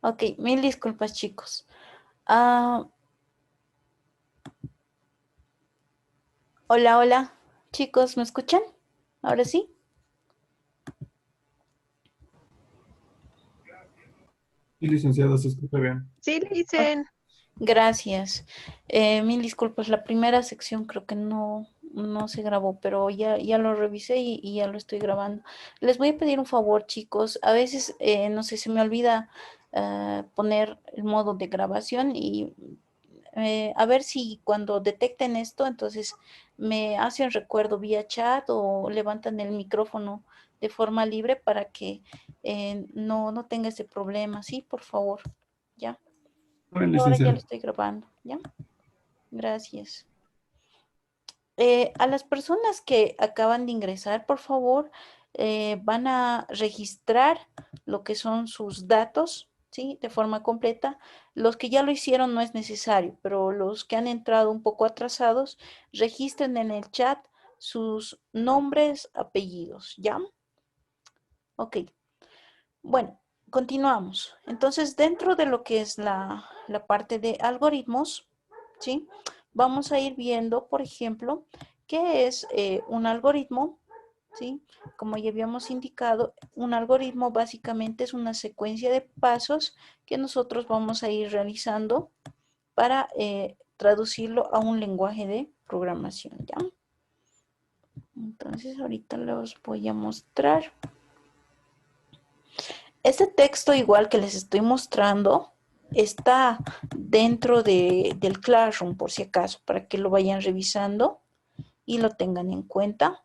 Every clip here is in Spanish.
Ok, mil disculpas, chicos. Ah, hola, hola. Chicos, ¿me escuchan? ¿Ahora sí? Sí, licenciada, se escucha bien. Sí, le Ok, dicen. gracias. Mil disculpas. La primera sección creo que no se grabó, pero ya lo revisé y ya lo estoy grabando. Les voy a pedir un favor, chicos. A veces, no sé, se me olvida poner el modo de grabación y a ver si cuando detecten esto, entonces me hacen recuerdo vía chat o levantan el micrófono de forma libre para que no tenga ese problema. Sí, por favor. Ya. Está bien, Ahora ya lo licenciada. estoy grabando. Ya. Gracias. A las personas que acaban de ingresar, por favor, van a registrar lo que son sus datos, ¿sí? De forma completa. Los que ya lo hicieron no es necesario, pero los que han entrado un poco atrasados, registren en el chat sus nombres, apellidos, ¿ya? Ok. Bueno, continuamos. Entonces, dentro de lo que es la parte de algoritmos, ¿sí? Vamos a ir viendo, por ejemplo, qué es un algoritmo, ¿sí? Como ya habíamos indicado, un algoritmo básicamente es una secuencia de pasos que nosotros vamos a ir realizando para traducirlo a un lenguaje de programación, ¿ya? Entonces, ahorita los voy a mostrar. Este texto, igual que les estoy mostrando, está dentro del Classroom, por si acaso, para que lo vayan revisando y lo tengan en cuenta.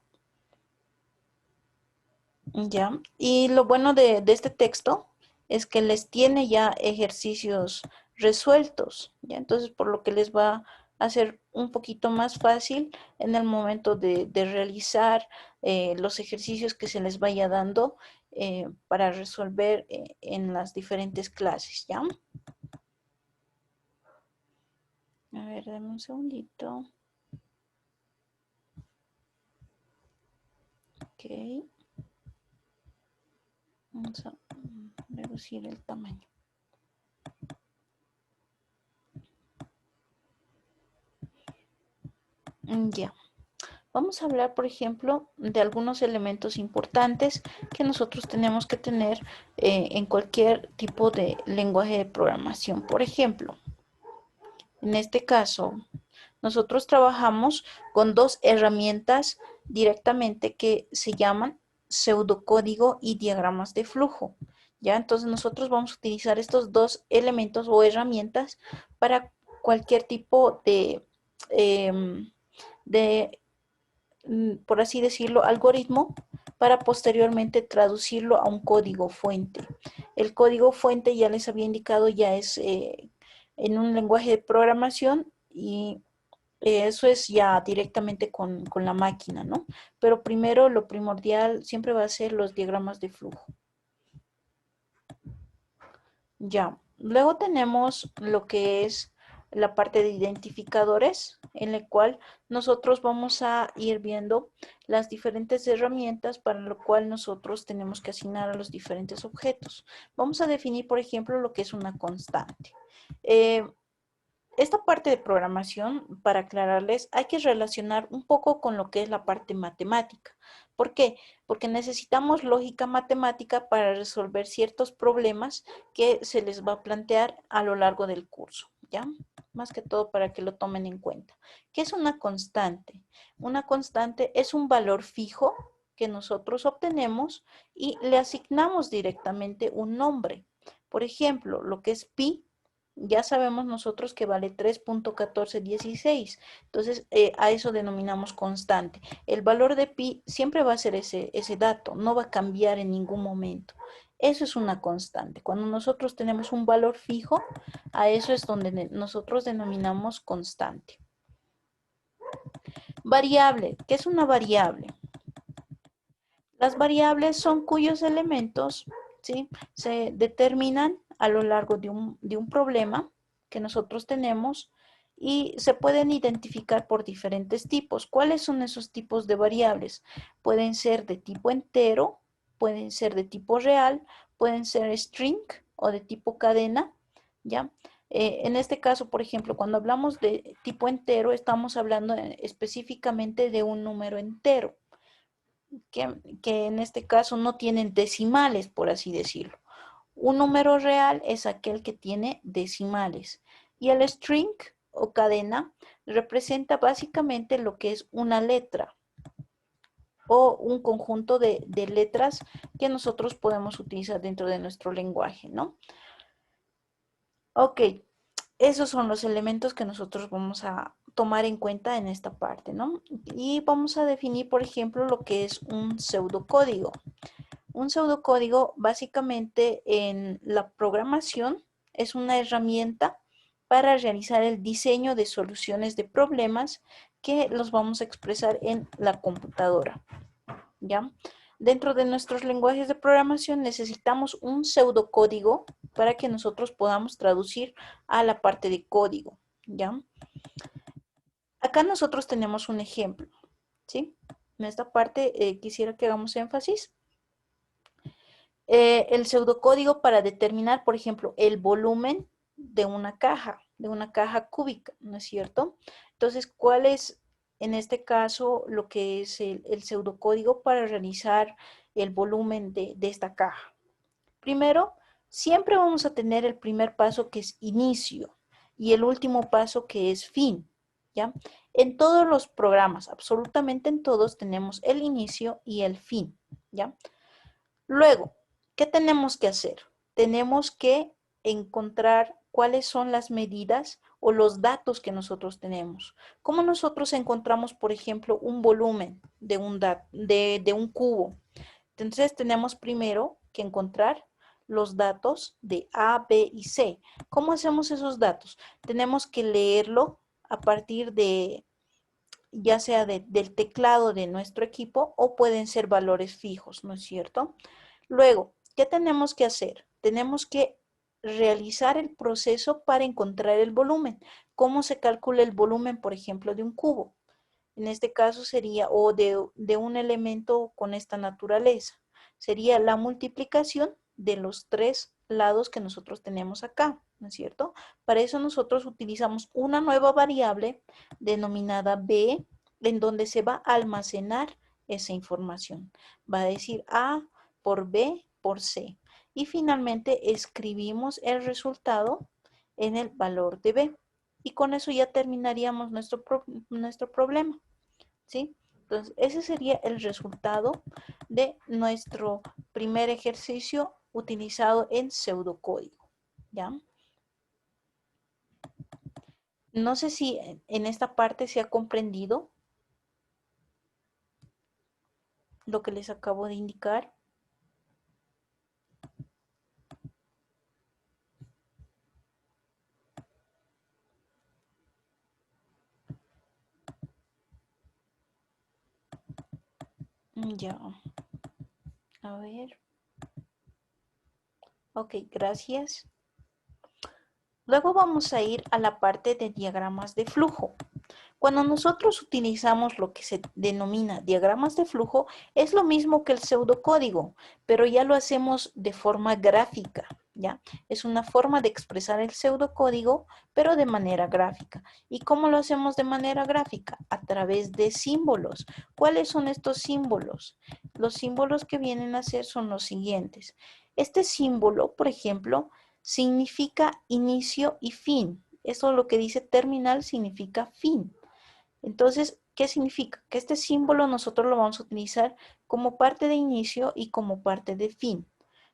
Ya. Y lo bueno de este texto es que les tiene ya ejercicios resueltos, ¿ya? Entonces, por lo que les va a hacer un poquito más fácil en el momento de realizar los ejercicios que se les vaya dando para resolver en las diferentes clases, ¿ya? A ver, dame un segundito. Ok. Vamos a reducir el tamaño. Ya. Vamos a hablar, por ejemplo, de algunos elementos importantes que nosotros tenemos que tener en cualquier tipo de lenguaje de programación. Por ejemplo, en este caso, nosotros trabajamos con dos herramientas directamente que se llaman pseudocódigo y diagramas de flujo. ¿Ya? Entonces nosotros vamos a utilizar estos dos elementos o herramientas para cualquier tipo de por así decirlo, algoritmo para posteriormente traducirlo a un código fuente. El código fuente, ya les había indicado, ya es en un lenguaje de programación y eso es ya directamente con la máquina, ¿no? Pero primero lo primordial siempre va a ser los diagramas de flujo. Ya, luego tenemos lo que es la parte de identificadores, en la cual nosotros vamos a ir viendo las diferentes herramientas para lo cual nosotros tenemos que asignar a los diferentes objetos. Vamos a definir, por ejemplo, lo que es una constante. Eh, esta parte de programación, para aclararles, hay que relacionar un poco con lo que es la parte matemática. ¿Por qué? Porque necesitamos lógica matemática para resolver ciertos problemas que se les va a plantear a lo largo del curso, ¿ya? Más que todo para que lo tomen en cuenta. ¿Qué es una constante? Una constante es un valor fijo que nosotros obtenemos y le asignamos directamente un nombre. Por ejemplo, lo que es pi, ya sabemos nosotros que vale 3.1416. Entonces, a eso denominamos constante. El valor de pi siempre va a ser ese dato, no va a cambiar en ningún momento. Eso es una constante. Cuando nosotros tenemos un valor fijo, a eso es donde nosotros denominamos constante. Variable. ¿Qué es una variable? Las variables son cuyos elementos, ¿sí?, se determinan a lo largo de un problema que nosotros tenemos y se pueden identificar por diferentes tipos. ¿Cuáles son esos tipos de variables? Pueden ser de tipo entero, pueden ser de tipo real, pueden ser string o de tipo cadena, ¿ya? En este caso, por ejemplo, cuando hablamos de tipo entero, estamos hablando específicamente de un número entero, que en este caso no tienen decimales, por así decirlo. Un número real es aquel que tiene decimales. Y el string o cadena representa básicamente lo que es una letra o un conjunto de letras que nosotros podemos utilizar dentro de nuestro lenguaje, ¿no? Ok, esos son los elementos que nosotros vamos a tomar en cuenta en esta parte, ¿no? Y vamos a definir, por ejemplo, lo que es un pseudocódigo. Un pseudocódigo, básicamente en la programación, es una herramienta para realizar el diseño de soluciones de problemas que los vamos a expresar en la computadora, ¿ya? Dentro de nuestros lenguajes de programación necesitamos un pseudocódigo para que nosotros podamos traducir a la parte de código, ¿ya? Acá nosotros tenemos un ejemplo, ¿sí? En esta parte quisiera que hagamos énfasis. El pseudocódigo para determinar, por ejemplo, el volumen de una caja cúbica, ¿no es cierto? Entonces, ¿cuál es en este caso lo que es el pseudocódigo para realizar el volumen de esta caja? Primero, siempre vamos a tener el primer paso que es inicio y el último paso que es fin, ¿ya? En todos los programas, absolutamente en todos, tenemos el inicio y el fin, ¿ya? Luego, ¿qué tenemos que hacer? Tenemos que encontrar cuáles son las medidas o los datos que nosotros tenemos. ¿Cómo nosotros encontramos, por ejemplo, un volumen de un cubo? Entonces, tenemos primero que encontrar los datos de A, B y C. ¿Cómo hacemos esos datos? Tenemos que leerlo a partir de, ya sea del teclado de nuestro equipo o pueden ser valores fijos, ¿no es cierto? Luego, ¿qué tenemos que hacer? Tenemos que realizar el proceso para encontrar el volumen. ¿Cómo se calcula el volumen, por ejemplo, de un cubo? En este caso sería, o de un elemento con esta naturaleza, sería la multiplicación de los tres lados que nosotros tenemos acá, ¿no es cierto? Para eso nosotros utilizamos una nueva variable denominada B, en donde se va a almacenar esa información. Va a decir A por B por C. Y finalmente escribimos el resultado en el valor de B. Y con eso ya terminaríamos nuestro problema, ¿sí? Entonces, ese sería el resultado de nuestro primer ejercicio utilizado en pseudocódigo, ¿ya? No sé si en esta parte se ha comprendido lo que les acabo de indicar. Ya, a ver. Ok, gracias. Luego vamos a ir a la parte de diagramas de flujo. Cuando nosotros utilizamos lo que se denomina diagramas de flujo, es lo mismo que el pseudocódigo, pero ya lo hacemos de forma gráfica, ¿ya? Es una forma de expresar el pseudocódigo, pero de manera gráfica. ¿Y cómo lo hacemos de manera gráfica? A través de símbolos. ¿Cuáles son estos símbolos? Los símbolos que vienen a ser son los siguientes. Este símbolo, por ejemplo, significa inicio y fin. Eso lo que dice terminal significa fin. Entonces, ¿qué significa? Que este símbolo nosotros lo vamos a utilizar como parte de inicio y como parte de fin.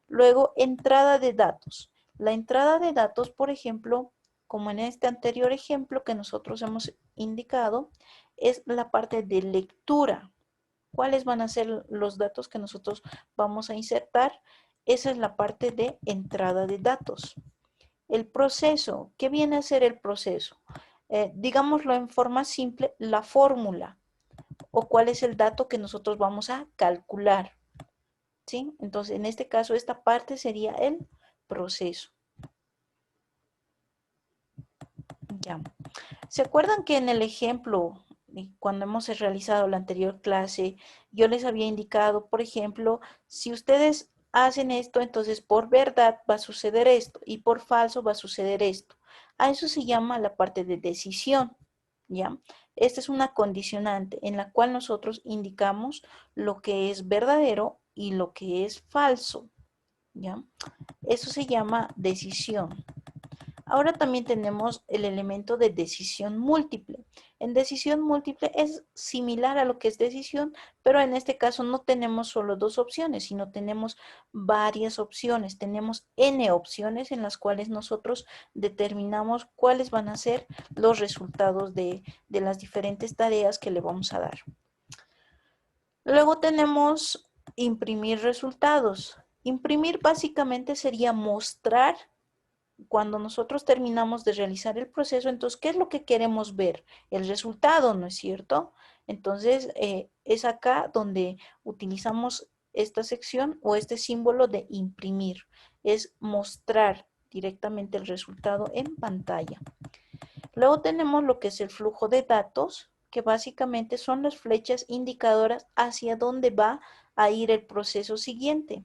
Luego, entrada de datos. La entrada de datos, por ejemplo, como en este anterior ejemplo que nosotros hemos indicado, es la parte de lectura. ¿Cuáles van a ser los datos que nosotros vamos a insertar? Esa es la parte de entrada de datos. El proceso, ¿qué viene a ser el proceso? Digámoslo en forma simple, la fórmula o cuál es el dato que nosotros vamos a calcular, ¿sí? Entonces, en este caso, esta parte sería el proceso. Ya. ¿Se acuerdan que en el ejemplo, cuando hemos realizado la anterior clase, yo les había indicado, por ejemplo, si ustedes hacen esto, entonces por verdad va a suceder esto y por falso va a suceder esto. A eso se llama la parte de decisión, ¿ya? Esta es una condicionante en la cual nosotros indicamos lo que es verdadero y lo que es falso, ¿ya? Eso se llama decisión. Ahora también tenemos el elemento de decisión múltiple. En decisión múltiple es similar a lo que es decisión, pero en este caso no tenemos solo dos opciones, sino tenemos varias opciones. Tenemos N opciones en las cuales nosotros determinamos cuáles van a ser los resultados de las diferentes tareas que le vamos a dar. Luego tenemos imprimir resultados. Imprimir básicamente sería mostrar cuando nosotros terminamos de realizar el proceso, entonces, ¿qué es lo que queremos ver? El resultado, ¿no es cierto? Entonces, es acá donde utilizamos esta sección o este símbolo de imprimir. Es mostrar directamente el resultado en pantalla. Luego tenemos lo que es el flujo de datos, que básicamente son las flechas indicadoras hacia dónde va a ir el proceso siguiente.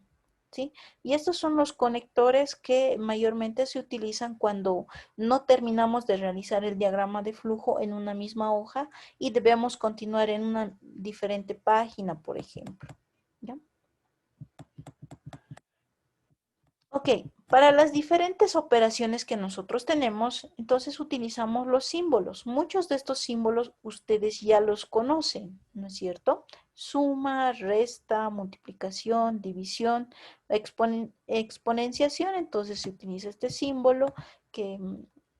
¿Sí? Y estos son los conectores que mayormente se utilizan cuando no terminamos de realizar el diagrama de flujo en una misma hoja y debemos continuar en una diferente página, por ejemplo. ¿Ya? Ok, para las diferentes operaciones que nosotros tenemos, entonces utilizamos los símbolos. Muchos de estos símbolos ustedes ya los conocen, ¿no es cierto? Suma, resta, multiplicación, división, exponenciación. Entonces se utiliza este símbolo que,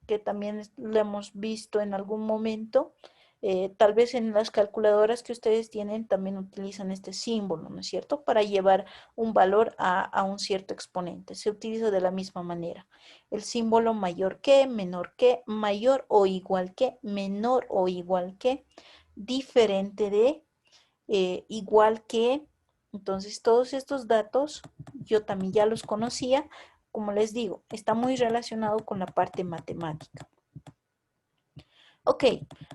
que también lo hemos visto en algún momento. Tal vez en las calculadoras que ustedes tienen también utilizan este símbolo, ¿no es cierto? Para llevar un valor a un cierto exponente. Se utiliza de la misma manera. El símbolo mayor que, menor que, mayor o igual que, menor o igual que, diferente de, igual que. Entonces, todos estos datos yo también ya los conocía. Como les digo, está muy relacionado con la parte matemática. Ok,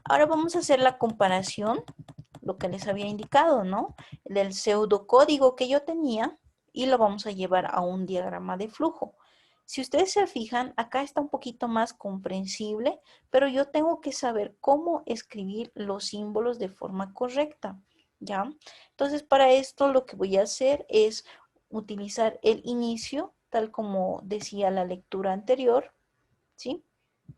ahora vamos a hacer la comparación, lo que les había indicado, ¿no? Del pseudocódigo que yo tenía y lo vamos a llevar a un diagrama de flujo. Si ustedes se fijan, acá está un poquito más comprensible, pero yo tengo que saber cómo escribir los símbolos de forma correcta, ¿ya? Entonces, para esto lo que voy a hacer es utilizar el inicio, tal como decía la lectura anterior, ¿sí?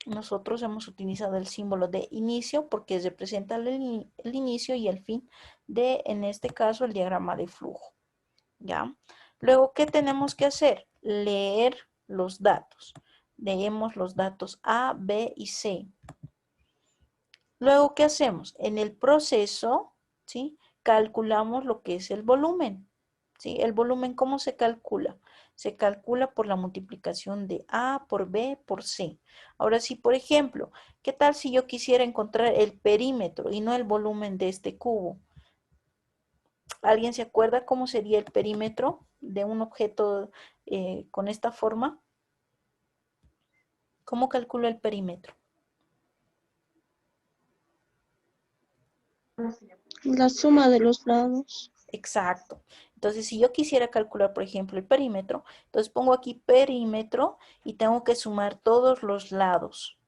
Nosotros hemos utilizado el símbolo de inicio porque representa el inicio y el fin de, en este caso, el diagrama de flujo. ¿Ya? Luego, ¿qué tenemos que hacer? Leer los datos. Leemos los datos A, B y C. Luego, ¿qué hacemos? En el proceso, ¿sí? Calculamos lo que es el volumen. ¿Sí? El volumen, ¿cómo se calcula? Se calcula por la multiplicación de A por B por C. Ahora sí, por ejemplo, ¿qué tal si yo quisiera encontrar el perímetro y no el volumen de este cubo? ¿Alguien se acuerda cómo sería el perímetro de un objeto con esta forma? ¿Cómo calculo el perímetro? La suma de los lados. Exacto. Entonces, si yo quisiera calcular, por ejemplo, el perímetro, entonces pongo aquí perímetro y tengo que sumar todos los lados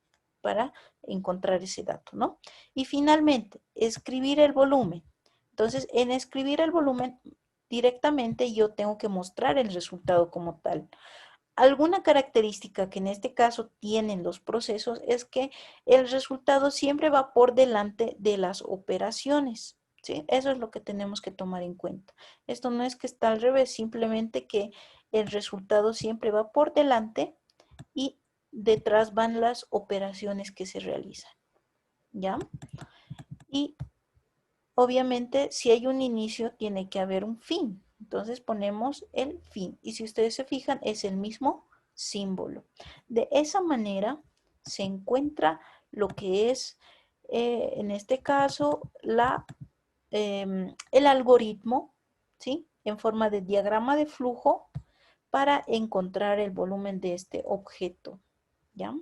para encontrar ese dato, ¿no? Y finalmente, escribir el volumen. Entonces, en escribir el volumen, directamente yo tengo que mostrar el resultado como tal. Alguna característica que en este caso tienen los procesos es que el resultado siempre va por delante de las operaciones. ¿Sí? Eso es lo que tenemos que tomar en cuenta. Esto no es que está al revés, simplemente que el resultado siempre va por delante y detrás van las operaciones que se realizan. ¿Ya? Y obviamente, si hay un inicio, tiene que haber un fin. Entonces ponemos el fin. Y si ustedes se fijan, es el mismo símbolo. De esa manera se encuentra lo que es, en este caso, el algoritmo, ¿sí? En forma de diagrama de flujo para encontrar el volumen de este objeto. ¿Ya?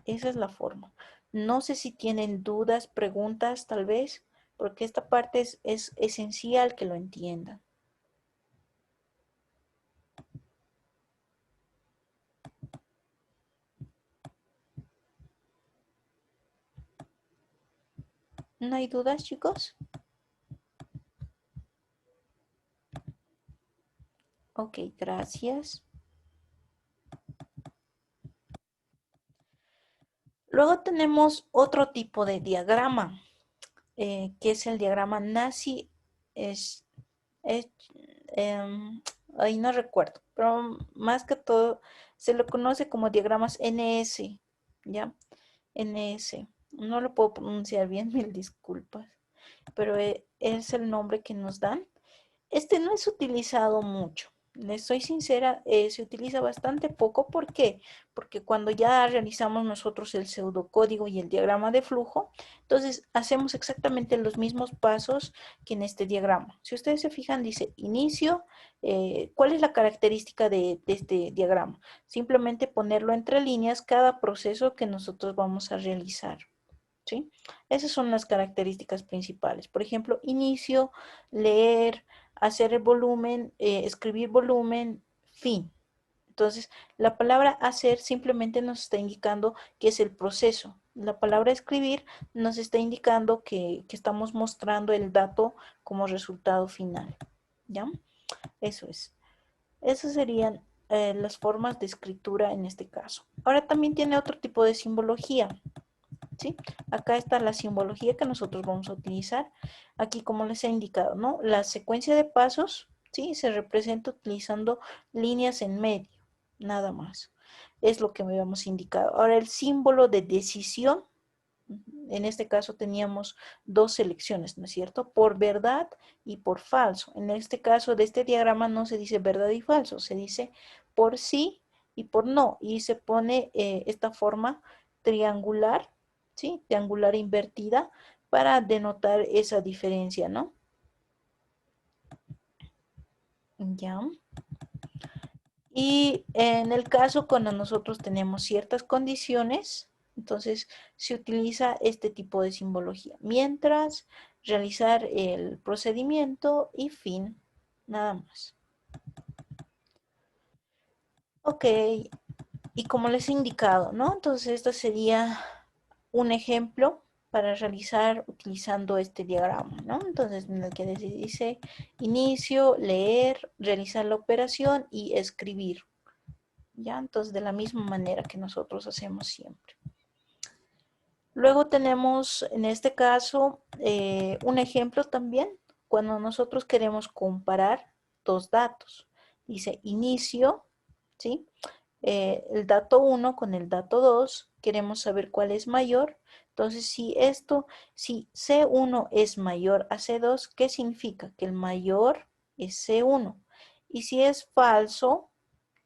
Esa es la forma. No sé si tienen dudas, preguntas, tal vez, porque esta parte es esencial que lo entiendan. ¿No hay dudas, chicos? Ok, gracias. Luego tenemos otro tipo de diagrama, que es el diagrama Nazi. Es, em, ahí no recuerdo, pero más que todo se lo conoce como diagramas NS, ¿ya? NS. No lo puedo pronunciar bien, mil disculpas, pero es el nombre que nos dan. Este no es utilizado mucho. Les soy sincera, se utiliza bastante poco. ¿Por qué? Porque cuando ya realizamos nosotros el pseudocódigo y el diagrama de flujo, entonces hacemos exactamente los mismos pasos que en este diagrama. Si ustedes se fijan, dice inicio. ¿Cuál es la característica de este diagrama? Simplemente ponerlo entre líneas cada proceso que nosotros vamos a realizar. ¿Sí? Esas son las características principales. Por ejemplo, inicio, leer, hacer el volumen, escribir volumen, fin. Entonces, la palabra hacer simplemente nos está indicando que es el proceso. La palabra escribir nos está indicando que estamos mostrando el dato como resultado final. ¿Ya? Eso es. Esas serían las formas de escritura en este caso. Ahora también tiene otro tipo de simbología. ¿Sí? Acá está la simbología que nosotros vamos a utilizar. Aquí, como les he indicado, ¿no? La secuencia de pasos, ¿sí? Se representa utilizando líneas en medio, nada más. Es lo que me habíamos indicado. Ahora, el símbolo de decisión, en este caso teníamos dos selecciones, ¿no es cierto? Por verdad y por falso. En este caso de este diagrama no se dice verdad y falso, se dice por sí y por no. Y se pone esta forma triangular, ¿sí? Triangular invertida para denotar esa diferencia, ¿no? Ya. Y en el caso cuando nosotros tenemos ciertas condiciones, entonces se utiliza este tipo de simbología. Mientras realizar el procedimiento y fin, nada más. Ok, y como les he indicado, ¿no? Entonces esto sería un ejemplo para realizar utilizando este diagrama, ¿no? Entonces en el que dice inicio, leer, realizar la operación y escribir. ¿Ya? Entonces, de la misma manera que nosotros hacemos siempre. Luego tenemos, en este caso, un ejemplo también, cuando nosotros queremos comparar dos datos. Dice inicio, ¿sí? El dato 1 con el dato 2, queremos saber cuál es mayor. Entonces, si C1 es mayor a C2, ¿qué significa? Que el mayor es C1. Y si es falso,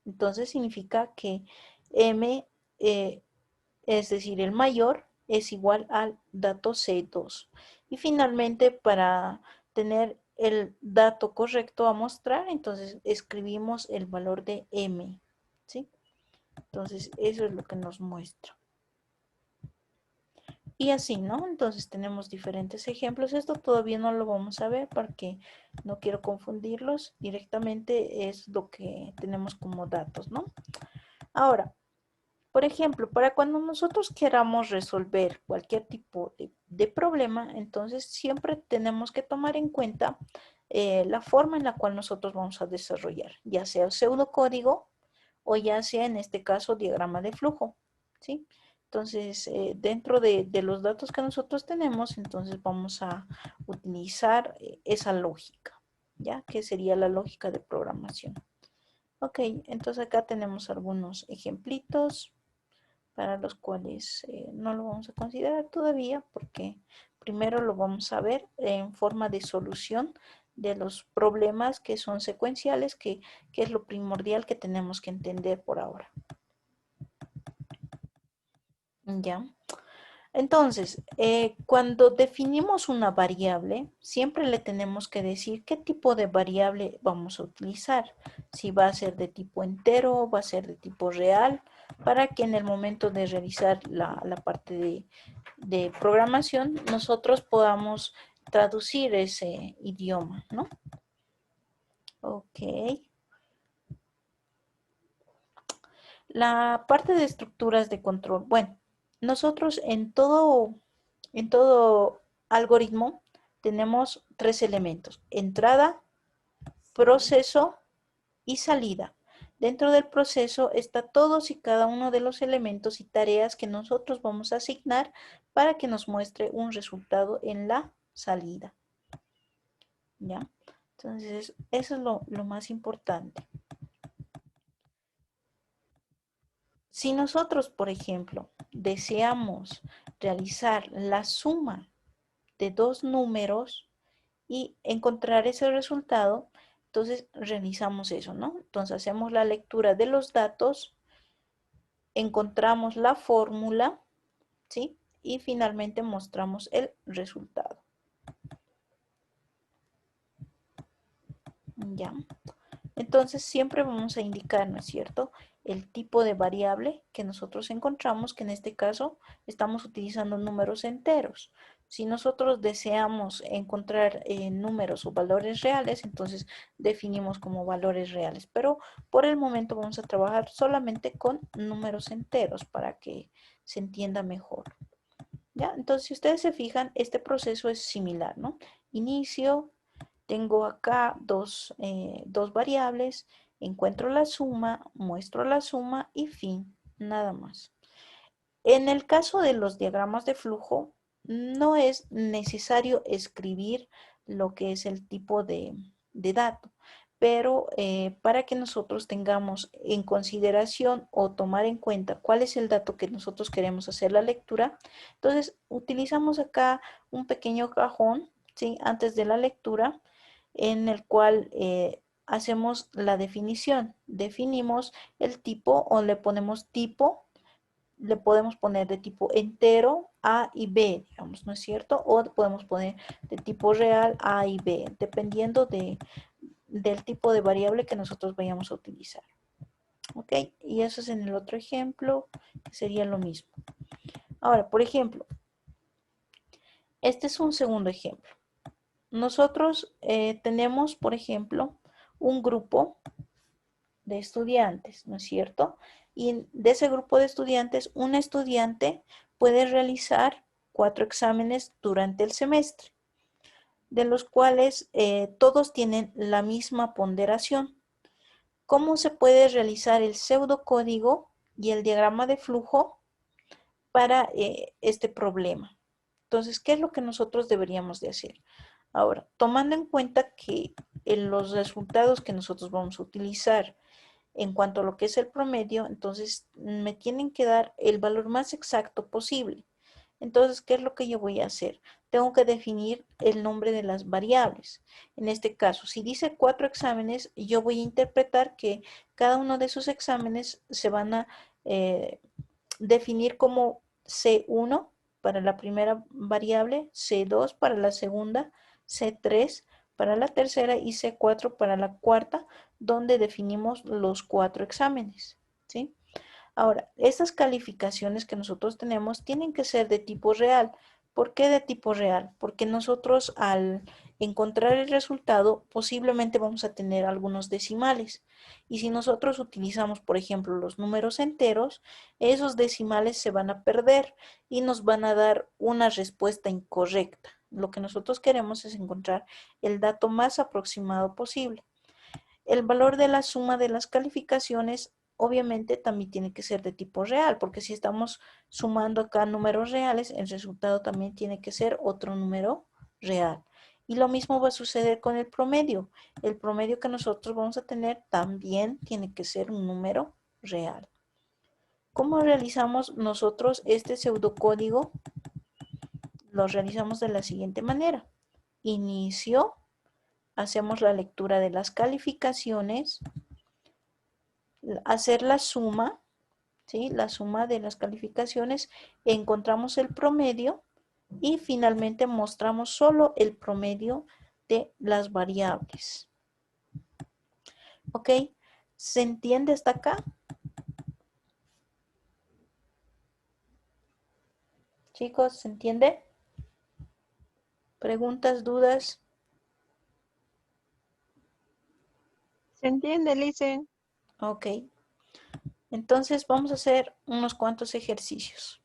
entonces significa que M, es decir, el mayor, es igual al dato C2. Y finalmente, para tener el dato correcto a mostrar, entonces escribimos el valor de M. ¿Sí? Entonces, eso es lo que nos muestra. Y así, ¿no? Entonces tenemos diferentes ejemplos. Esto todavía no lo vamos a ver porque no quiero confundirlos. Directamente es lo que tenemos como datos, ¿no? Ahora, por ejemplo, para cuando nosotros queramos resolver cualquier tipo de problema, entonces siempre tenemos que tomar en cuenta la forma en la cual nosotros vamos a desarrollar, ya sea pseudocódigo o ya sea en este caso diagrama de flujo, ¿sí? Entonces, dentro de los datos que nosotros tenemos, entonces vamos a utilizar esa lógica, ¿ya? Que sería la lógica de programación. Ok, entonces acá tenemos algunos ejemplitos para los cuales no lo vamos a considerar todavía porque primero lo vamos a ver en forma de solución de los problemas que son secuenciales, que es lo primordial que tenemos que entender por ahora. ¿Ya? Entonces, cuando definimos una variable, siempre le tenemos que decir qué tipo de variable vamos a utilizar. Si va a ser de tipo entero, va a ser de tipo real, para que en el momento de realizar la parte de programación, nosotros podamos traducir ese idioma, ¿no? Ok. La parte de estructuras de control. Bueno, nosotros en todo algoritmo tenemos 3 elementos: entrada, proceso y salida. Dentro del proceso está todos y cada uno de los elementos y tareas que nosotros vamos a asignar para que nos muestre un resultado en la salida. ¿Ya? Entonces, eso es lo más importante. Si nosotros, por ejemplo, deseamos realizar la suma de 2 números y encontrar ese resultado, entonces realizamos eso, ¿no? Entonces hacemos la lectura de los datos, encontramos la fórmula, ¿sí? Y finalmente mostramos el resultado. Ya. Entonces siempre vamos a indicar, ¿no es cierto?, el tipo de variable que nosotros encontramos, que en este caso estamos utilizando números enteros. Si nosotros deseamos encontrar números o valores reales, entonces definimos como valores reales. Pero por el momento vamos a trabajar solamente con números enteros para que se entienda mejor. ¿Ya? Entonces, si ustedes se fijan, este proceso es similar, ¿no? Inicio. Tengo acá dos variables, encuentro la suma, muestro la suma y fin, nada más. En el caso de los diagramas de flujo, no es necesario escribir lo que es el tipo de dato, pero para que nosotros tengamos en consideración o tomar en cuenta cuál es el dato que nosotros queremos hacer la lectura, entonces utilizamos acá un pequeño cajón, ¿sí?, antes de la lectura, en el cual hacemos la definición. Definimos el tipo o le ponemos tipo, le podemos poner de tipo entero A y B, digamos, ¿no es cierto? O podemos poner de tipo real A y B, dependiendo del tipo de variable que nosotros vayamos a utilizar. ¿Ok? Y eso es en el otro ejemplo, que sería lo mismo. Ahora, por ejemplo, este es un segundo ejemplo. Nosotros tenemos, por ejemplo, un grupo de estudiantes, ¿no es cierto? Y de ese grupo de estudiantes, un estudiante puede realizar 4 exámenes durante el semestre, de los cuales todos tienen la misma ponderación. ¿Cómo se puede realizar el pseudocódigo y el diagrama de flujo para este problema? Entonces, ¿qué es lo que nosotros deberíamos de hacer? Ahora, tomando en cuenta que los resultados que nosotros vamos a utilizar en cuanto a lo que es el promedio, entonces me tienen que dar el valor más exacto posible. Entonces, ¿qué es lo que yo voy a hacer? Tengo que definir el nombre de las variables. En este caso, si dice 4 exámenes, yo voy a interpretar que cada uno de esos exámenes se van a definir como C1 para la primera variable, C2 para la segunda, C3 para la tercera y C4 para la cuarta, donde definimos los 4 exámenes, ¿sí? Ahora, estas calificaciones que nosotros tenemos tienen que ser de tipo real. ¿Por qué de tipo real? Porque nosotros al encontrar el resultado posiblemente vamos a tener algunos decimales. Y si nosotros utilizamos, por ejemplo, los números enteros, esos decimales se van a perder y nos van a dar una respuesta incorrecta. Lo que nosotros queremos es encontrar el dato más aproximado posible. El valor de la suma de las calificaciones obviamente también tiene que ser de tipo real, porque si estamos sumando acá números reales, el resultado también tiene que ser otro número real. Y lo mismo va a suceder con el promedio. El promedio que nosotros vamos a tener también tiene que ser un número real. ¿Cómo realizamos nosotros este pseudocódigo? Lo realizamos de la siguiente manera. Inicio, hacemos la lectura de las calificaciones, hacer la suma, ¿sí?, la suma de las calificaciones, encontramos el promedio y finalmente mostramos solo el promedio de las variables. ¿Ok? ¿Se entiende hasta acá? Chicos, ¿se entiende? ¿Preguntas, dudas? ¿Se entiende, Lice? Ok. Entonces vamos a hacer unos cuantos ejercicios.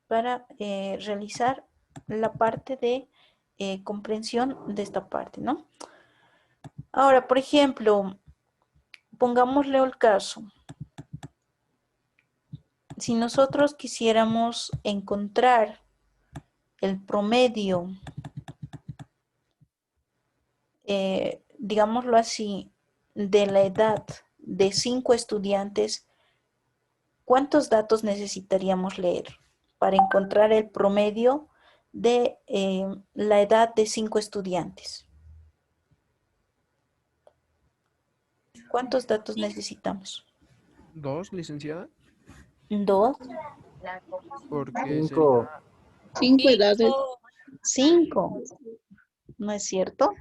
para realizar la parte de comprensión de esta parte, ¿no? Ahora, por ejemplo, pongámosle el caso. Si nosotros quisiéramos encontrar el promedio, digámoslo así, de la edad de 5 estudiantes, ¿cuántos datos necesitaríamos leer para encontrar el promedio de la edad de 5 estudiantes? ¿Cuántos datos necesitamos? 2, licenciada, 2, porque 5. sería 5 edades. 5, ¿no es cierto?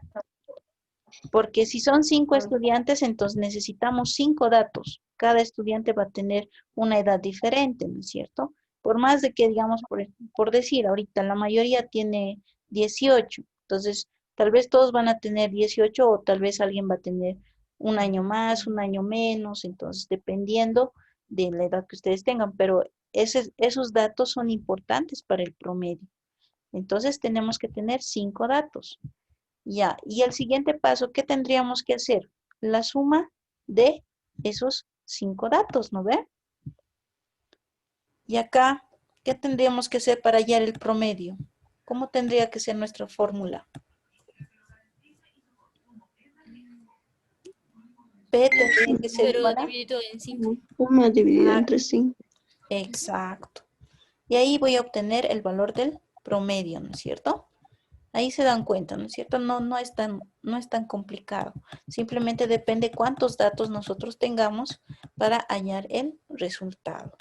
Porque si son 5 estudiantes, entonces necesitamos 5 datos. Cada estudiante va a tener una edad diferente, ¿no es cierto? Por más de que, digamos, por decir, ahorita la mayoría tiene 18. Entonces, tal vez todos van a tener 18 o tal vez alguien va a tener un año más, un año menos. Entonces, dependiendo de la edad que ustedes tengan. Pero esos datos son importantes para el promedio. Entonces, tenemos que tener 5 datos. Ya, y el siguiente paso, ¿qué tendríamos que hacer? La suma de esos 5 datos, ¿no ve? Y acá, ¿qué tendríamos que hacer para hallar el promedio? ¿Cómo tendría que ser nuestra fórmula? P tendría que ser igual a... dividido en 5. Suma dividida entre 5. Exacto. Y ahí voy a obtener el valor del promedio, ¿no es cierto? Ahí se dan cuenta, ¿no es cierto? No es tan complicado. Simplemente depende cuántos datos nosotros tengamos para hallar el resultado.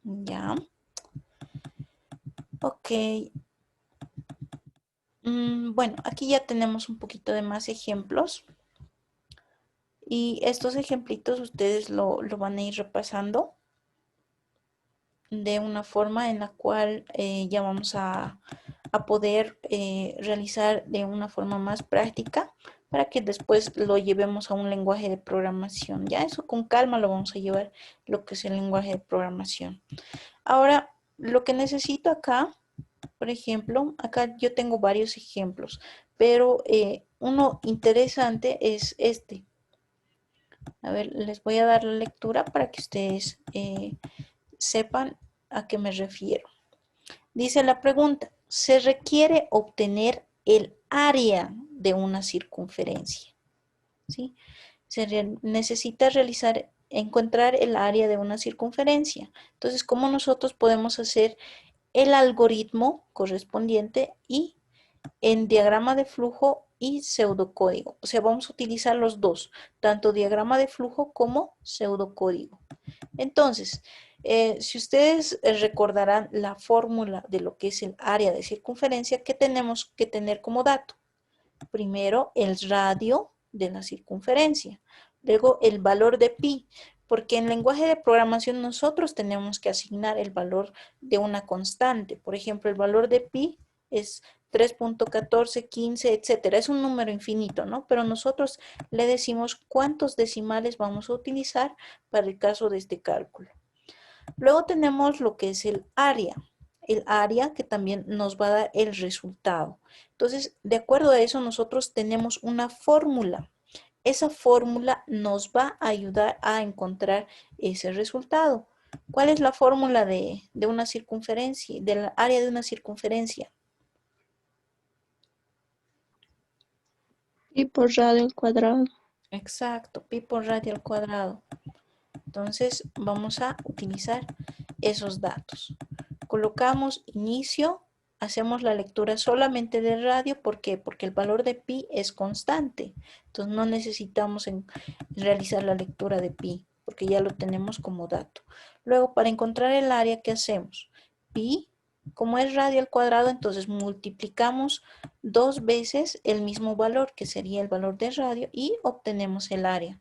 Ya. Ok. Bueno, aquí ya tenemos un poquito de más ejemplos. Y estos ejemplitos ustedes lo van a ir repasando de una forma en la cual ya vamos a poder realizar de una forma más práctica para que después lo llevemos a un lenguaje de programación. Ya eso con calma lo vamos a llevar lo que es el lenguaje de programación. Ahora, lo que necesito acá, por ejemplo, acá yo tengo varios ejemplos, pero uno interesante es este. A ver, les voy a dar la lectura para que ustedes sepan a qué me refiero. Dice la pregunta, se requiere obtener el área de una circunferencia. ¿Sí? Necesita encontrar el área de una circunferencia. Entonces, ¿cómo nosotros podemos hacer el algoritmo correspondiente y en diagrama de flujo y pseudocódigo? O sea, vamos a utilizar los dos, tanto diagrama de flujo como pseudocódigo. Entonces, si ustedes recordarán la fórmula de lo que es el área de circunferencia, ¿qué tenemos que tener como dato? Primero, el radio de la circunferencia. Luego, el valor de pi, porque en lenguaje de programación nosotros tenemos que asignar el valor de una constante. Por ejemplo, el valor de pi es 3.14, 15, etcétera. Es un número infinito, ¿no? Pero nosotros le decimos cuántos decimales vamos a utilizar para el caso de este cálculo. Luego tenemos lo que es el área que también nos va a dar el resultado. Entonces, de acuerdo a eso, nosotros tenemos una fórmula. Esa fórmula nos va a ayudar a encontrar ese resultado. ¿Cuál es la fórmula de una circunferencia, del área de una circunferencia? Y por radio al cuadrado. Exacto, pi por radio al cuadrado. Entonces, vamos a utilizar esos datos. Colocamos inicio, hacemos la lectura solamente de radio. ¿Por qué? Porque el valor de pi es constante. Entonces, no necesitamos realizar la lectura de pi, porque ya lo tenemos como dato. Luego, para encontrar el área, ¿qué hacemos? Pi, como es radio al cuadrado, entonces multiplicamos 2 veces el mismo valor, que sería el valor de radio, y obtenemos el área.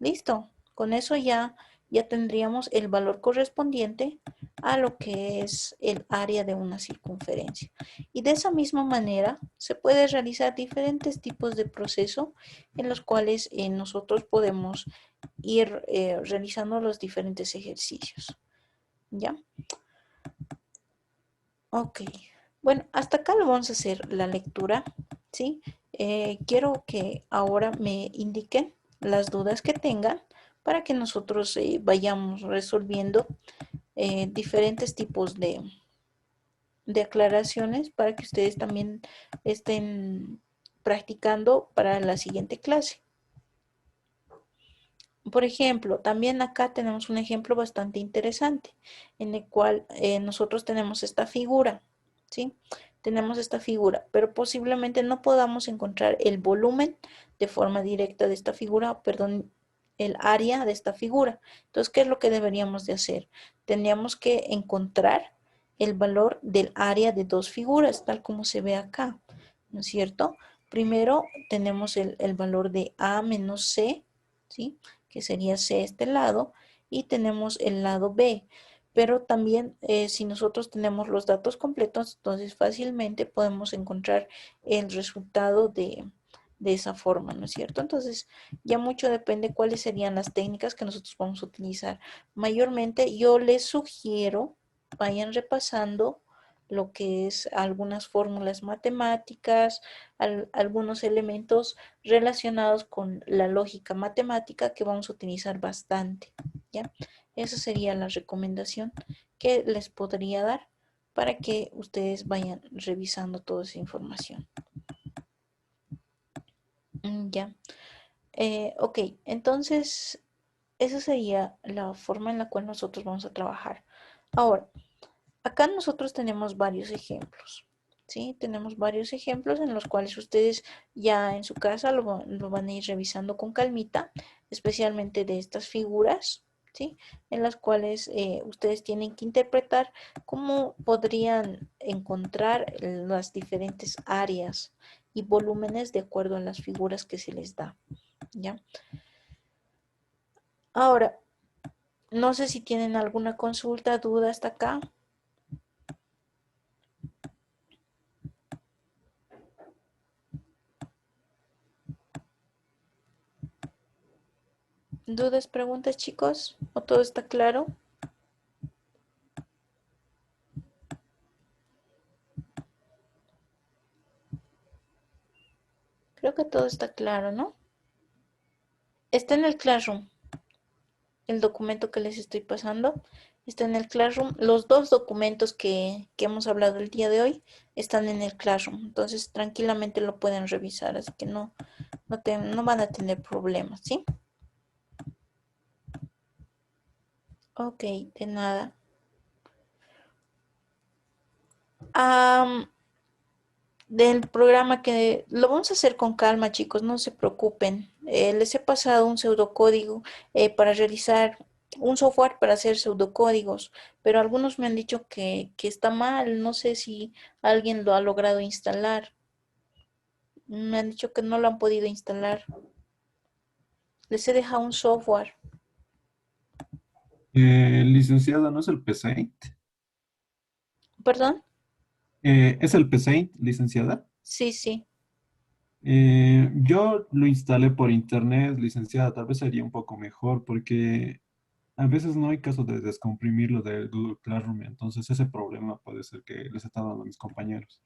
Listo. Con eso ya tendríamos el valor correspondiente a lo que es el área de una circunferencia. Y de esa misma manera se puede realizar diferentes tipos de proceso en los cuales nosotros podemos ir realizando los diferentes ejercicios. ¿Ya? Ok. Bueno, hasta acá lo vamos a hacer la lectura, ¿sí? Quiero que ahora me indiquen las dudas que tengan para que nosotros vayamos resolviendo diferentes tipos de aclaraciones para que ustedes también estén practicando para la siguiente clase. Por ejemplo, también acá tenemos un ejemplo bastante interesante en el cual nosotros tenemos esta figura, ¿sí? Tenemos esta figura, pero posiblemente no podamos encontrar el volumen de forma directa de esta figura, perdón, el área de esta figura. Entonces, ¿qué es lo que deberíamos de hacer? Tendríamos que encontrar el valor del área de dos figuras, tal como se ve acá, ¿no es cierto? Primero tenemos el valor de A menos C, ¿sí? Que sería C este lado, y tenemos el lado B. Pero también si nosotros tenemos los datos completos, entonces fácilmente podemos encontrar el resultado de esa forma, ¿no es cierto? Entonces ya mucho depende cuáles serían las técnicas que nosotros vamos a utilizar. Mayormente yo les sugiero vayan repasando lo que es algunas fórmulas matemáticas, algunos elementos relacionados con la lógica matemática que vamos a utilizar bastante, ¿ya? Esa sería la recomendación que les podría dar para que ustedes vayan revisando toda esa información. Ya. Ok, entonces esa sería la forma en la cual nosotros vamos a trabajar. Ahora, acá nosotros tenemos varios ejemplos, ¿sí? Tenemos varios ejemplos en los cuales ustedes ya en su casa lo van a ir revisando con calmita, especialmente de estas figuras, ¿sí? En las cuales ustedes tienen que interpretar cómo podrían encontrar las diferentes áreas y volúmenes de acuerdo a las figuras que se les da, ¿ya? Ahora, no sé si tienen alguna consulta, duda hasta acá. ¿Dudas, preguntas, chicos? ¿O todo está claro? Creo que todo está claro, ¿no? Está en el Classroom. El documento que les estoy pasando está en el Classroom. Los dos documentos que hemos hablado el día de hoy están en el Classroom. Entonces, tranquilamente lo pueden revisar. Así que no van a tener problemas, ¿sí? Ok, de nada. Del programa que lo vamos a hacer con calma, chicos, no se preocupen. Les he pasado un pseudocódigo para realizar un software para hacer pseudocódigos, pero algunos me han dicho que está mal. No sé si alguien lo ha logrado instalar. Me han dicho que no lo han podido instalar. Les he dejado un software. Licenciada, ¿no es el P-Saint? ¿Perdón? ¿Es el P-Saint, licenciada? Sí, sí. Yo lo instalé por internet, licenciada, tal vez sería un poco mejor porque a veces no hay caso de descomprimirlo de Google Classroom, entonces ese problema puede ser que les está dando a mis compañeros.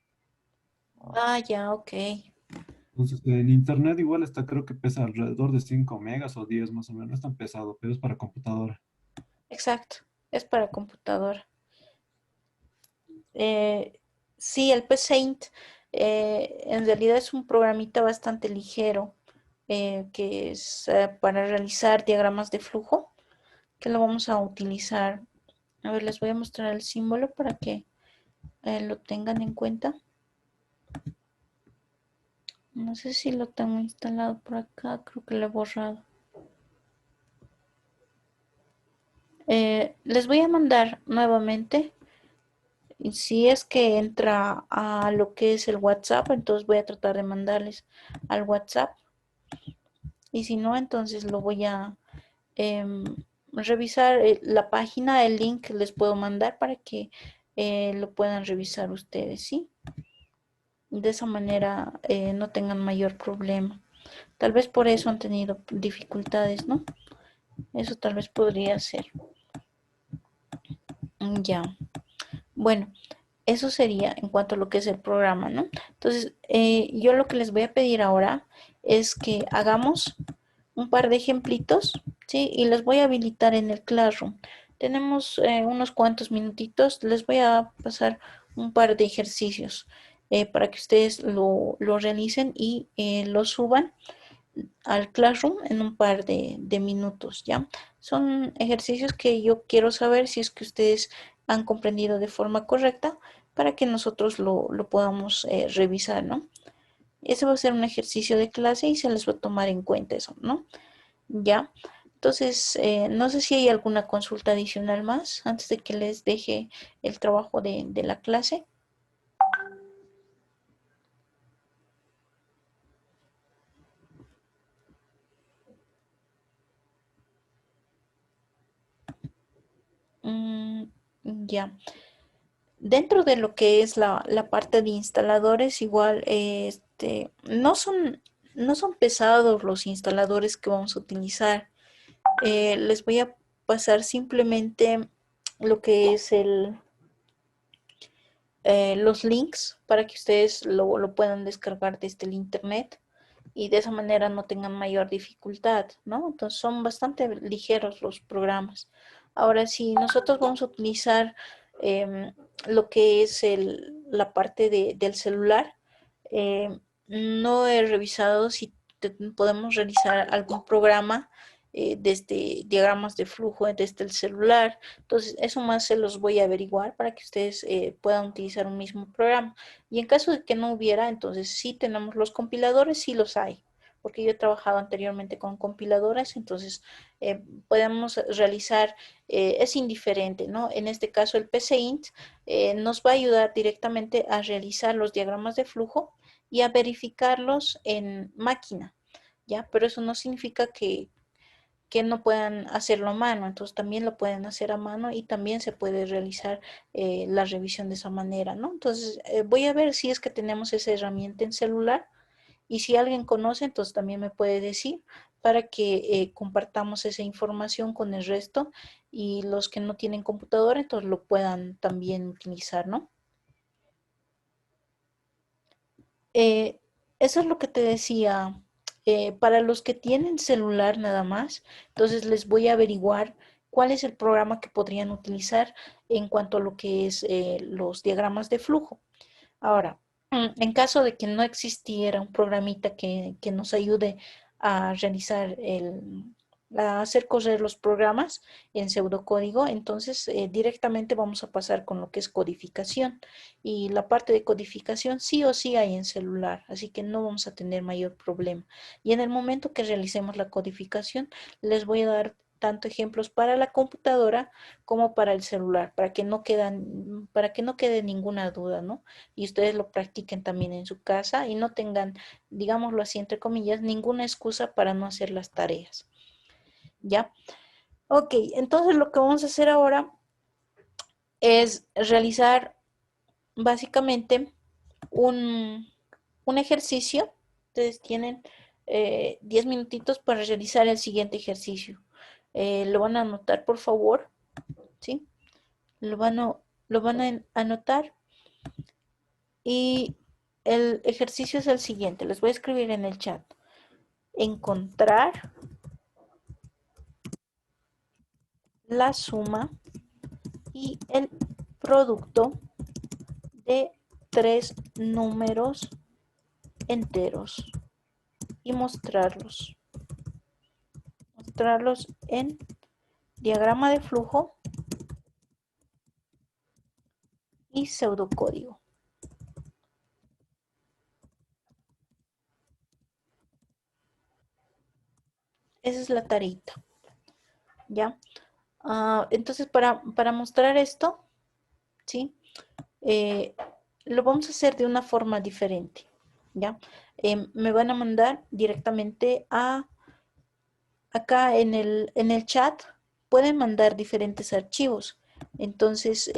Ah, ya, ok. Entonces, en internet igual está, creo que pesa alrededor de 5 megas o 10 más o menos, no es tan pesado, pero es para computadora. Exacto. Es para computadora. Eh, sí, el PSaint en realidad es un programita bastante ligero que es para realizar diagramas de flujo, que lo vamos a utilizar. A ver, les voy a mostrar el símbolo para que lo tengan en cuenta. No sé si lo tengo instalado por acá, creo que lo he borrado. Les voy a mandar nuevamente. Y si es que entra a lo que es el WhatsApp, entonces voy a tratar de mandarles al WhatsApp. Y si no, entonces lo voy a revisar la página, el link les puedo mandar para que lo puedan revisar ustedes, ¿sí? De esa manera no tengan mayor problema. Tal vez por eso han tenido dificultades, ¿no? Eso tal vez podría ser. Ya. Bueno, eso sería en cuanto a lo que es el programa, ¿no? Entonces, yo lo que les voy a pedir ahora es que hagamos un par de ejemplitos, ¿sí? Y les voy a habilitar en el Classroom. Tenemos unos cuantos minutitos. Les voy a pasar un par de ejercicios para que ustedes lo realicen y lo suban al Classroom en un par de minutos, ¿ya? Son ejercicios que yo quiero saber si es que ustedes han comprendido de forma correcta para que nosotros lo podamos revisar, ¿no? Ese va a ser un ejercicio de clase y se les va a tomar en cuenta eso, ¿no? ¿Ya? Entonces, no sé si hay alguna consulta adicional más antes de que les deje el trabajo de la clase. Mm, ya. Dentro de lo que es la parte de instaladores, igual, no son pesados los instaladores que vamos a utilizar. Les voy a pasar simplemente lo que es los links para que ustedes lo puedan descargar desde el internet y de esa manera no tengan mayor dificultad, ¿no? Entonces son bastante ligeros los programas. Ahora, si nosotros vamos a utilizar lo que es la parte del celular, no he revisado si podemos realizar algún programa desde diagramas de flujo desde el celular. Entonces, eso más se los voy a averiguar para que ustedes puedan utilizar un mismo programa. Y en caso de que no hubiera, entonces sí tenemos los compiladores, sí los hay, porque yo he trabajado anteriormente con compiladores, entonces podemos realizar, es indiferente, ¿no? En este caso el PCInt nos va a ayudar directamente a realizar los diagramas de flujo y a verificarlos en máquina, ¿ya? Pero eso no significa que no puedan hacerlo a mano, entonces también lo pueden hacer a mano y también se puede realizar la revisión de esa manera, ¿no? Entonces voy a ver si es que tenemos esa herramienta en celular y si alguien conoce, entonces también me puede decir para que compartamos esa información con el resto y los que no tienen computadora, entonces lo puedan también utilizar, ¿no? Eh, Eso es lo que te decía. Para los que tienen celular nada más, entonces les voy a averiguar cuál es el programa que podrían utilizar en cuanto a lo que es los diagramas de flujo. Ahora, en caso de que no existiera un programita que nos ayude a realizar a hacer correr los programas en pseudocódigo, entonces directamente vamos a pasar con lo que es codificación. Y la parte de codificación sí o sí hay en celular, así que no vamos a tener mayor problema. Y en el momento que realicemos la codificación, les voy a dar tanto ejemplos para la computadora como para el celular, para que no quede ninguna duda, ¿no? Y ustedes lo practiquen también en su casa y no tengan, digámoslo así, entre comillas, ninguna excusa para no hacer las tareas. ¿Ya? Ok, entonces lo que vamos a hacer ahora es realizar básicamente un, un ejercicio. Ustedes tienen 10 minutitos para realizar el siguiente ejercicio. Lo van a anotar, por favor, ¿sí? Lo van a anotar y el ejercicio es el siguiente. Les voy a escribir en el chat. Encontrar la suma y el producto de tres números enteros y mostrarlos en diagrama de flujo y pseudocódigo. Esa es la tareita, ¿ya? Entonces, para mostrar esto, ¿sí? Lo vamos a hacer de una forma diferente, ¿ya? Me van a mandar directamente acá en el chat, pueden mandar diferentes archivos. Entonces,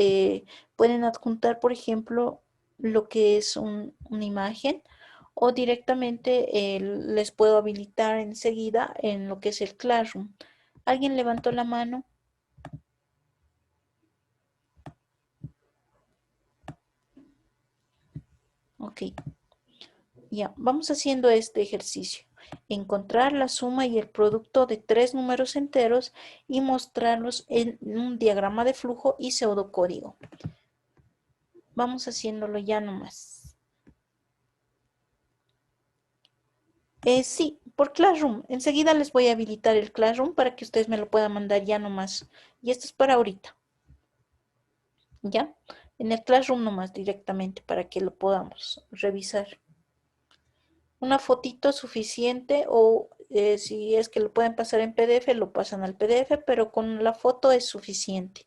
pueden adjuntar, por ejemplo, lo que es una imagen o directamente les puedo habilitar enseguida en lo que es el Classroom. ¿Alguien levantó la mano? Ok. Ya, vamos haciendo este ejercicio. Encontrar la suma y el producto de tres números enteros y mostrarlos en un diagrama de flujo y pseudocódigo. Vamos haciéndolo ya nomás. Sí, por Classroom. Enseguida les voy a habilitar el Classroom para que ustedes me lo puedan mandar ya nomás. Y esto es para ahorita. ¿Ya? En el Classroom nomás directamente para que lo podamos revisar. Una fotito suficiente o si es que lo pueden pasar en PDF, lo pasan al PDF, pero con la foto es suficiente.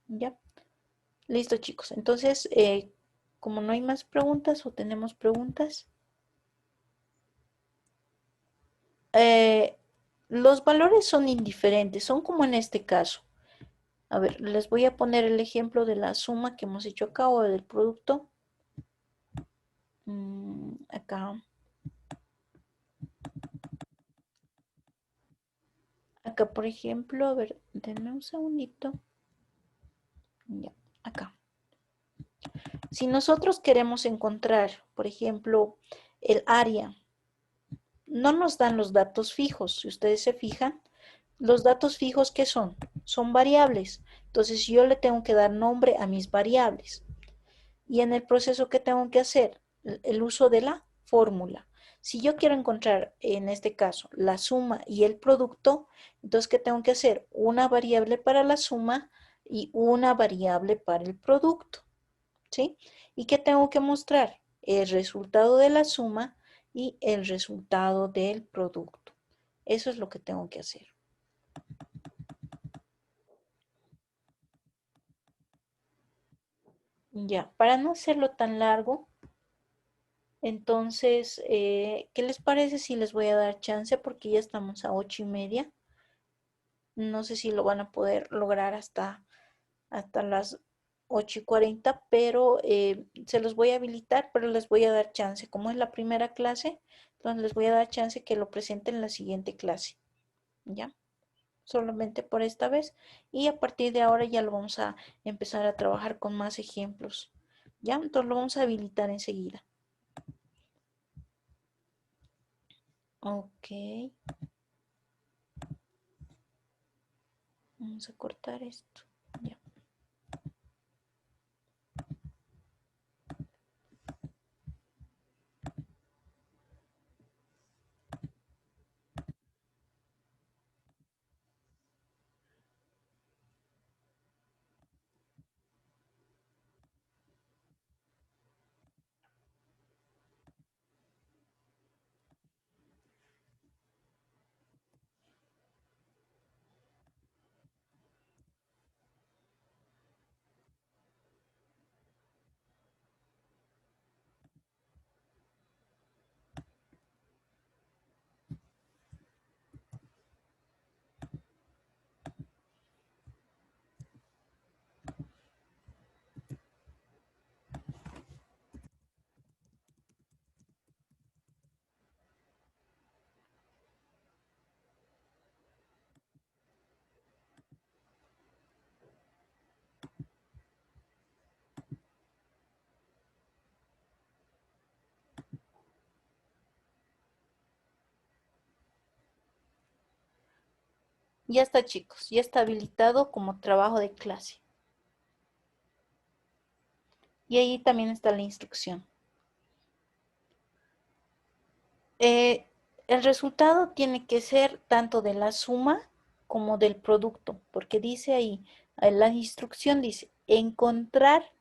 ¿Ya? Listo, chicos. Entonces, como no hay más preguntas o tenemos preguntas, los valores son indiferentes, son como en este caso. A ver, les voy a poner el ejemplo de la suma que hemos hecho acá o del producto. Acá. Acá, por ejemplo, a ver, denme un segundito. Ya, acá. Si nosotros queremos encontrar, por ejemplo, el área, no nos dan los datos fijos. Si ustedes se fijan, los datos fijos, ¿qué son? Son variables. Entonces, yo le tengo que dar nombre a mis variables. Y en el proceso, ¿qué tengo que hacer? El uso de la fórmula. Si yo quiero encontrar, en este caso, la suma y el producto, entonces, ¿qué tengo que hacer? Una variable para la suma y una variable para el producto. ¿Sí? ¿Y qué tengo que mostrar? El resultado de la suma y el resultado del producto. Eso es lo que tengo que hacer. Ya, para no hacerlo tan largo, entonces, ¿qué les parece si les voy a dar chance? Porque ya estamos a 8:30. No sé si lo van a poder lograr hasta las 8:40, pero se los voy a habilitar, pero les voy a dar chance. Como es la primera clase, entonces les voy a dar chance que lo presenten en la siguiente clase. ¿Ya? Solamente por esta vez. Y a partir de ahora ya lo vamos a empezar a trabajar con más ejemplos. ¿Ya? Entonces lo vamos a habilitar enseguida. Ok. Vamos a cortar esto. Ya. Ya está, chicos. Ya está habilitado como trabajo de clase. Y ahí también está la instrucción. El resultado tiene que ser tanto de la suma como del producto, porque dice ahí, la instrucción dice, encontrar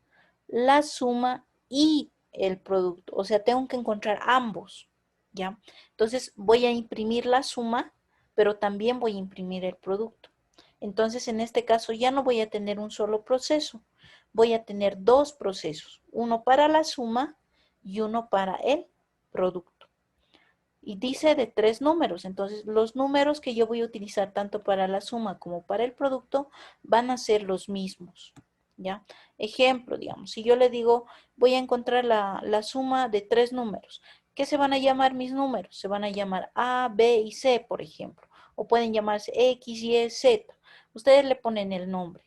la suma y el producto. O sea, tengo que encontrar ambos, ¿ya? Entonces voy a imprimir la suma, pero también voy a imprimir el producto. Entonces, en este caso ya no voy a tener un solo proceso, voy a tener dos procesos, uno para la suma y uno para el producto. Y dice de tres números, entonces los números que yo voy a utilizar tanto para la suma como para el producto van a ser los mismos, ¿ya? Ejemplo, digamos, si yo le digo, voy a encontrar la suma de tres números, ¿qué se van a llamar mis números? Se van a llamar A, B y C, por ejemplo, o pueden llamarse X, Y, Z. Ustedes le ponen el nombre.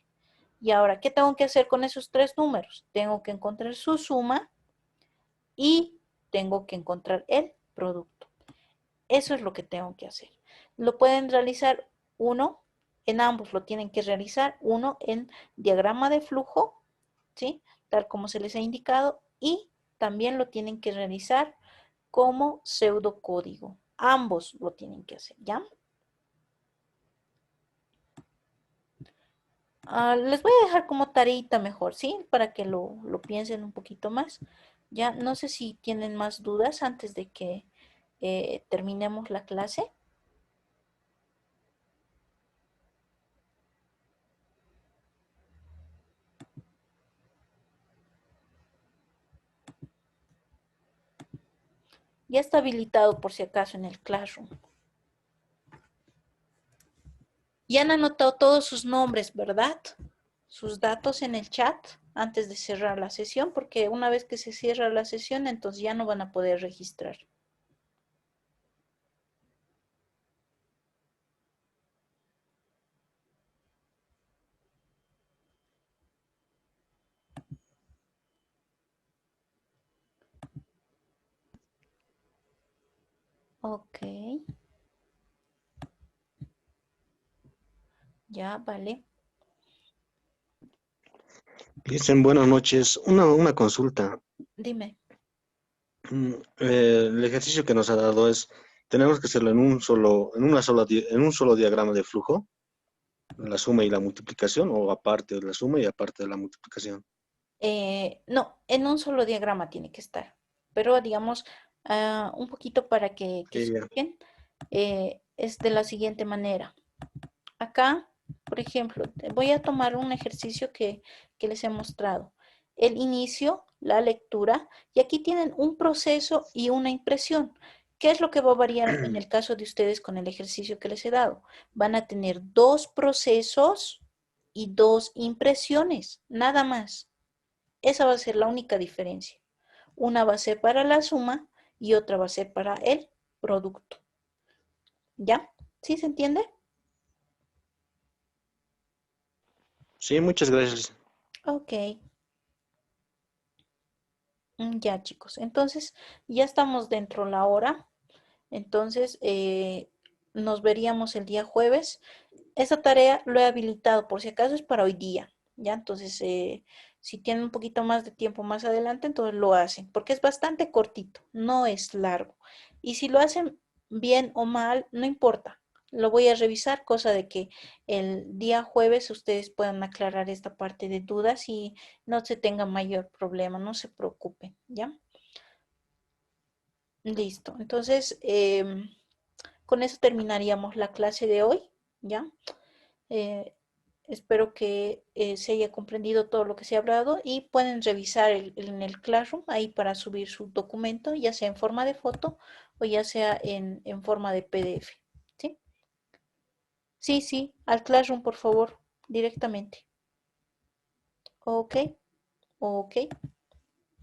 Y ahora, ¿qué tengo que hacer con esos tres números? Tengo que encontrar su suma y tengo que encontrar el producto. Eso es lo que tengo que hacer. Lo pueden realizar uno, en ambos lo tienen que realizar, uno en diagrama de flujo, ¿sí? Tal como se les ha indicado, y también lo tienen que realizar como pseudocódigo. Ambos lo tienen que hacer, ¿ya? Les voy a dejar como tareita mejor, ¿sí? Para que lo piensen un poquito más. Ya no sé si tienen más dudas antes de que terminemos la clase. Ya está habilitado por si acaso en el Classroom. Ya han anotado todos sus nombres, ¿verdad? Sus datos en el chat antes de cerrar la sesión, porque una vez que se cierra la sesión, entonces ya no van a poder registrar. Ok. Ya, vale. Dicen buenas noches. Una consulta. Dime. El ejercicio que nos ha dado es, tenemos que hacerlo en un solo diagrama de flujo, la suma y la multiplicación, o aparte de la suma y aparte de la multiplicación. No, en un solo diagrama tiene que estar. Pero digamos, un poquito para que se Sí, ya. ubiquen, es de la siguiente manera. Acá, por ejemplo, voy a tomar un ejercicio que les he mostrado. El inicio, la lectura, y aquí tienen un proceso y una impresión. ¿Qué es lo que va a variar en el caso de ustedes con el ejercicio que les he dado? Van a tener dos procesos y dos impresiones, nada más. Esa va a ser la única diferencia. Una va a ser para la suma y otra va a ser para el producto. ¿Ya? ¿Sí se entiende? Sí, muchas gracias. Ok. Ya, chicos. Entonces, ya estamos dentro de la hora. Entonces, nos veríamos el día jueves. Esta tarea lo he habilitado, por si acaso es para hoy día. ¿Ya? Entonces, si tienen un poquito más de tiempo más adelante, entonces lo hacen, porque es bastante cortito, no es largo. Y si lo hacen bien o mal, no importa. Lo voy a revisar, cosa de que el día jueves ustedes puedan aclarar esta parte de dudas y no se tenga mayor problema, no se preocupen, ¿ya? Listo. Entonces, con eso terminaríamos la clase de hoy, ¿ya? Eh, Espero que se haya comprendido todo lo que se ha hablado y pueden revisar en el Classroom ahí para subir su documento, ya sea en forma de foto o ya sea en forma de PDF, ¿sí? Sí, sí, al Classroom, por favor, directamente. Ok, ok.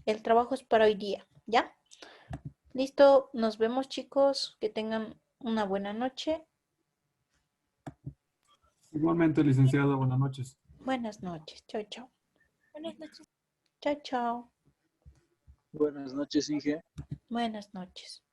El trabajo es para hoy día, ¿ya? Listo, nos vemos chicos, que tengan una buena noche. Igualmente, licenciada, buenas noches. Buenas noches, chao, chao. Buenas noches. Chao, chao. Buenas noches, Inge. Buenas noches.